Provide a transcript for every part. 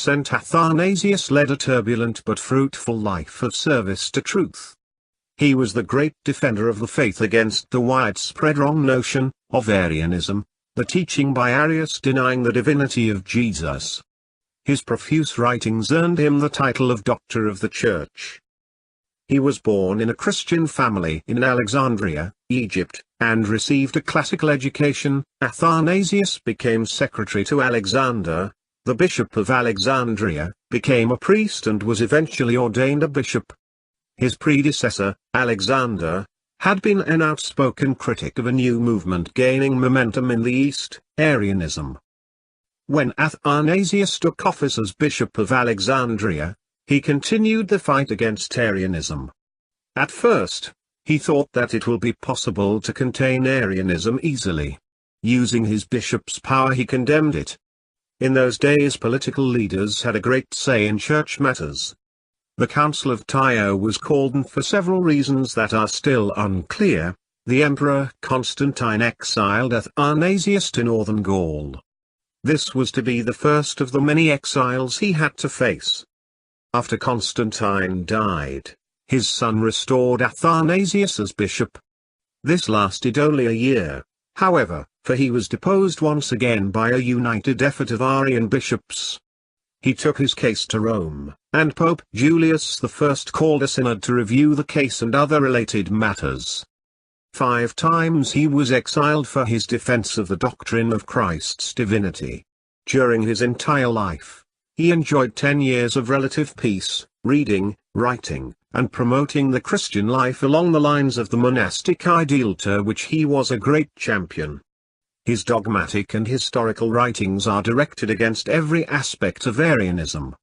St. Athanasius led a turbulent but fruitful life of service to truth. He was the great defender of the faith against the widespread wrong notion of Arianism, the teaching by Arius denying the divinity of Jesus. His profuse writings earned him the title of Doctor of the Church. He was born in a Christian family in Alexandria, Egypt, and received a classical education. Athanasius became secretary to Alexander, the bishop of Alexandria, became a priest and was eventually ordained a bishop. His predecessor, Alexander, had been an outspoken critic of a new movement gaining momentum in the East, Arianism. When Athanasius took office as Bishop of Alexandria, he continued the fight against Arianism. At first, he thought that it will be possible to contain Arianism easily. Using his bishop's power he condemned it. In those days political leaders had a great say in church matters. The Council of Tyre was called, and for several reasons that are still unclear, the Emperor Constantine exiled Athanasius to northern Gaul. This was to be the first of the many exiles he had to face. After Constantine died, his son restored Athanasius as bishop. This lasted only a year, however, for he was deposed once again by a united effort of Arian bishops. He took his case to Rome, and Pope Julius I called a synod to review the case and other related matters. 5 times he was exiled for his defense of the doctrine of Christ's divinity. During his entire life, he enjoyed 10 years of relative peace, reading, writing, and promoting the Christian life along the lines of the monastic ideal to which he was a great champion. His dogmatic and historical writings are directed against every aspect of Arianism.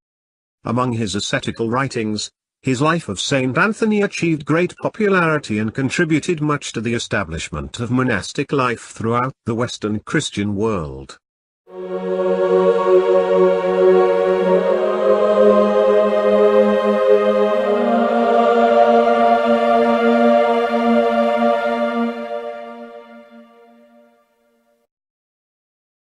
Among his ascetical writings, his Life of Saint Anthony achieved great popularity and contributed much to the establishment of monastic life throughout the Western Christian world.